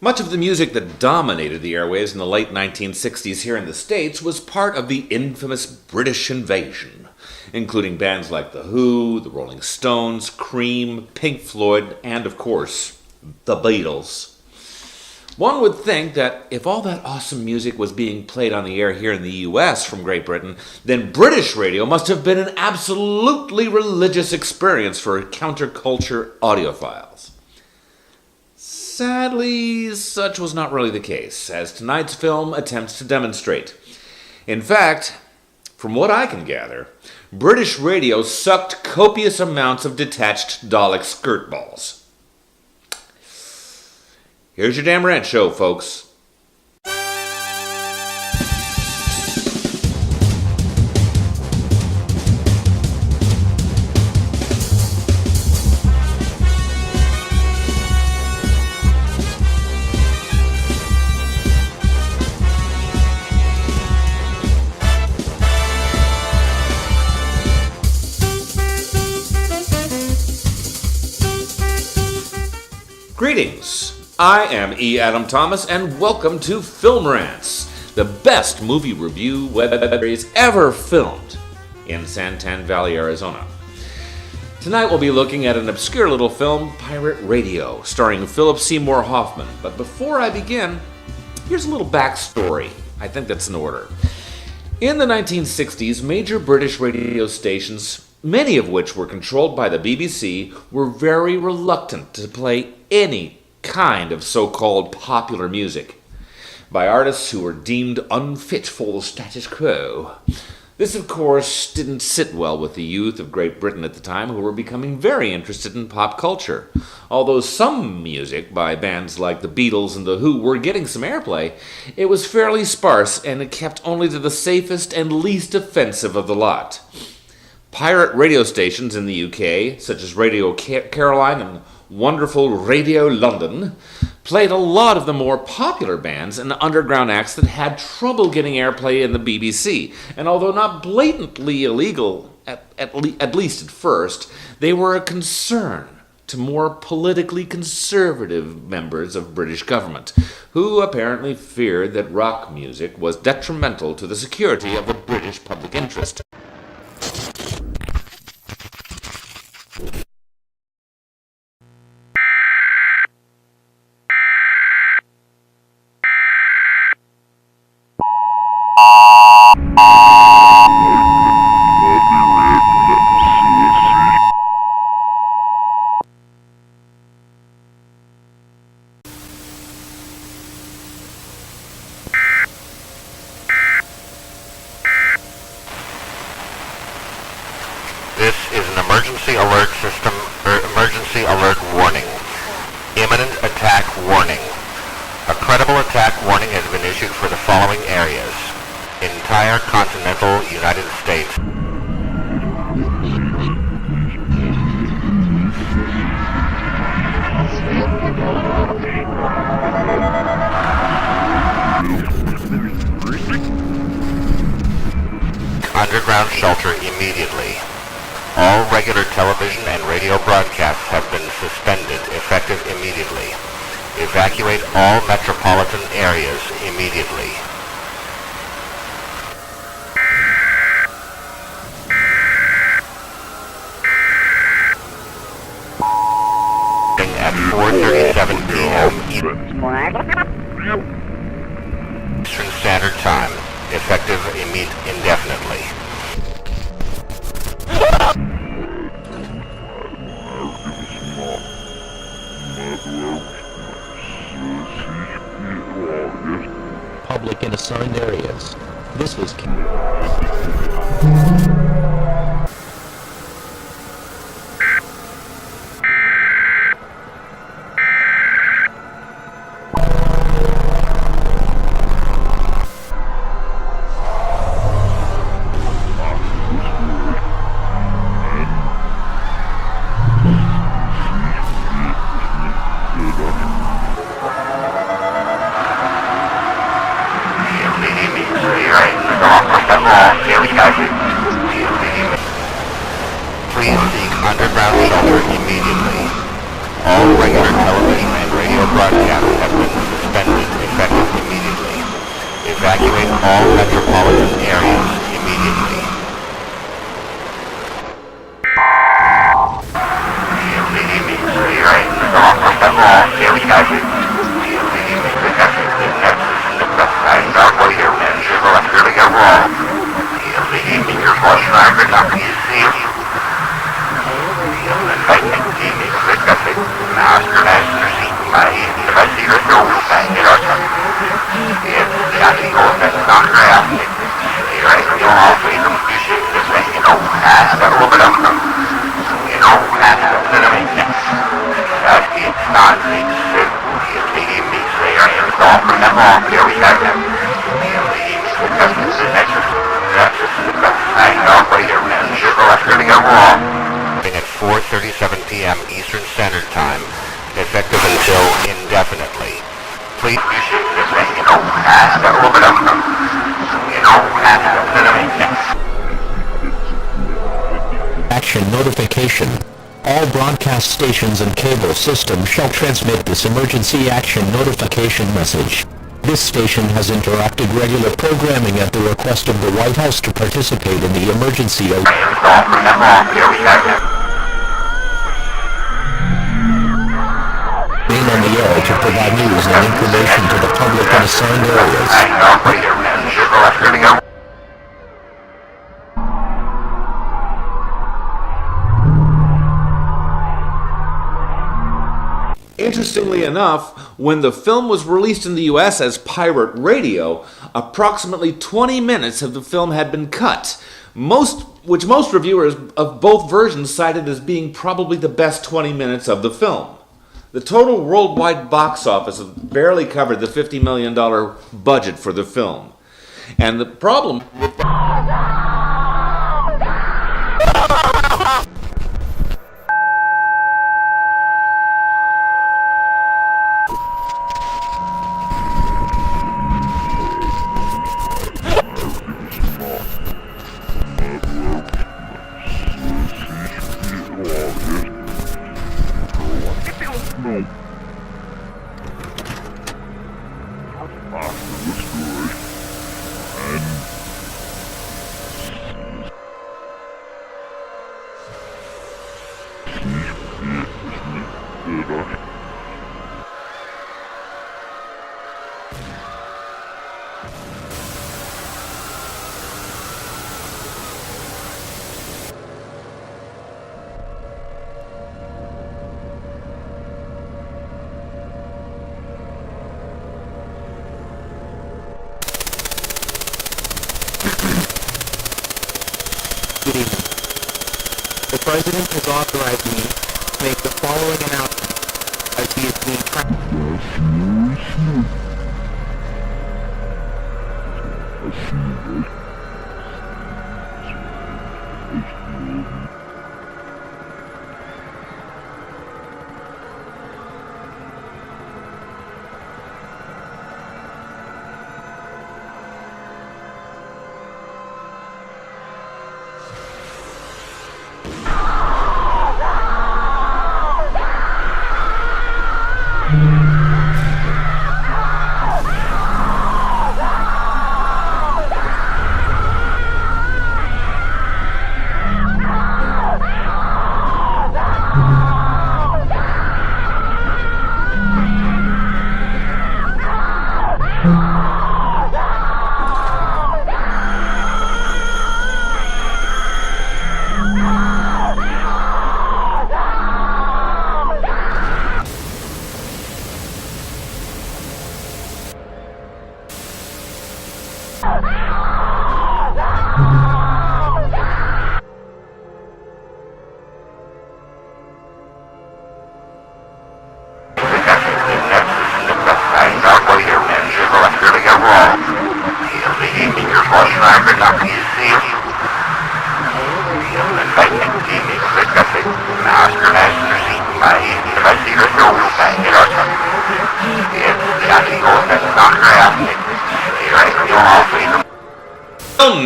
Much of the music that dominated the airwaves in the late 1960s here in the States was part of the infamous British invasion, including bands like The Who, the Rolling Stones, Cream, Pink Floyd, and, of course, the Beatles. One would think that if all that awesome music was being played on the air here in the U.S. from Great Britain, then British radio must have been an absolutely religious experience for counterculture audiophiles. Sadly, such was not really the case, as tonight's film attempts to demonstrate. In fact, from what I can gather, British radio sucked copious amounts of detached Dalek skirt balls. Here's your damn rant show, folks. Greetings. I am E. Adam Thomas, and welcome to Film Rants, the best movie review web series ever filmed in Santan Valley, Arizona. Tonight we'll be looking at an obscure little film, Pirate Radio, starring Philip Seymore Hoffman. But before I begin, here's a little backstory. I think that's in order. In the 1960s, major British radio stations, many of which were controlled by the BBC, were very reluctant to play any kind of so-called popular music by artists who were deemed unfit for the status quo. This, of course, didn't sit well with the youth of Great Britain at the time, who were becoming very interested in pop culture. Although some music by bands like the Beatles and the Who were getting some airplay, it was fairly sparse and it kept only to the safest and least offensive of the lot. Pirate radio stations in the UK, such as Radio Caroline and wonderful Radio London, played a lot of the more popular bands and underground acts that had trouble getting airplay in the BBC. And although not blatantly illegal, at least at first, they were a concern to more politically conservative members of British government, who apparently feared that rock music was detrimental to the security of the British public interest. This is an emergency alert system, emergency alert warning. Imminent attack warning. A credible attack warning has been issued for the following areas. Entire continental United States. Underground shelter immediately. All regular television and radio broadcasts have been suspended, effective immediately. Evacuate all metropolitan areas immediately. At 4:37 p.m. Eastern Standard Time, effective indefinitely. Public in assigned areas. This was Please seek underground shelter immediately. All regular television and radio broadcasts have been suspended. all metropolitan areas immediately. At 4:37 p.m. Eastern Standard Time, effective until indefinitely. Please Action notification. All broadcast stations and cable systems shall transmit this emergency action notification message. This station has interrupted regular programming at the request of the White House to participate in the emergency alert. Remain on the air to provide news and information to the public in assigned areas. Interestingly enough, when the film was released in the US as pirate radio, approximately 20 minutes of the film had been cut, which most reviewers of both versions cited as being probably the best 20 minutes of the film. The total worldwide box office barely covered the $50 million budget for the film. And the problem... Good evening. The President has authorized me to make the following announcement as he is being tracked.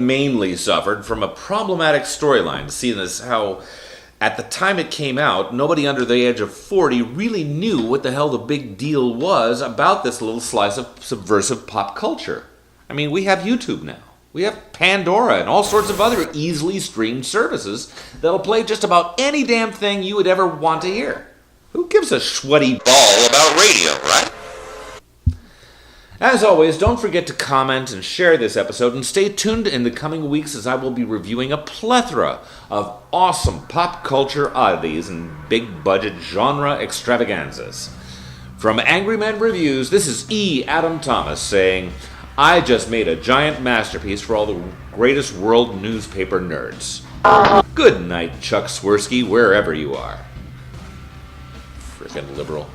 Mainly suffered from a problematic storyline, seeing as how at the time it came out, nobody under the age of 40 really knew what the hell the big deal was about this little slice of subversive pop culture. I mean, we have YouTube now. We have Pandora and all sorts of other easily streamed services that'll play just about any damn thing you would ever want to hear. Who gives a sweaty ball about radio, right? As always, don't forget to comment and share this episode, and stay tuned in the coming weeks as I will be reviewing a plethora of awesome pop culture oddities and big-budget genre extravaganzas. From Angry Men Reviews, this is E. Adam Thomas saying, I just made a giant masterpiece for all the greatest world newspaper nerds. Good night, Chuck Swirsky, wherever you are. Frickin' liberal.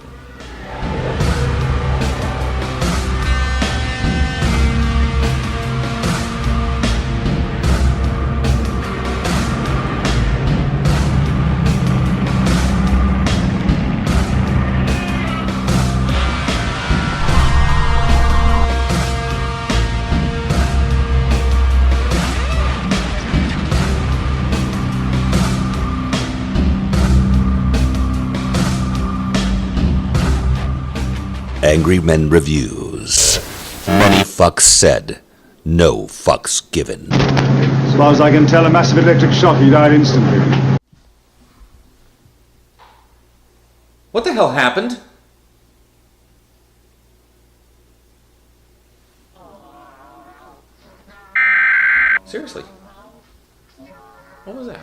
Angry Men Reviews. Many fucks said, no fucks given. As far as I can tell, a massive electric shock, he died instantly. What the hell happened? Seriously. What was that?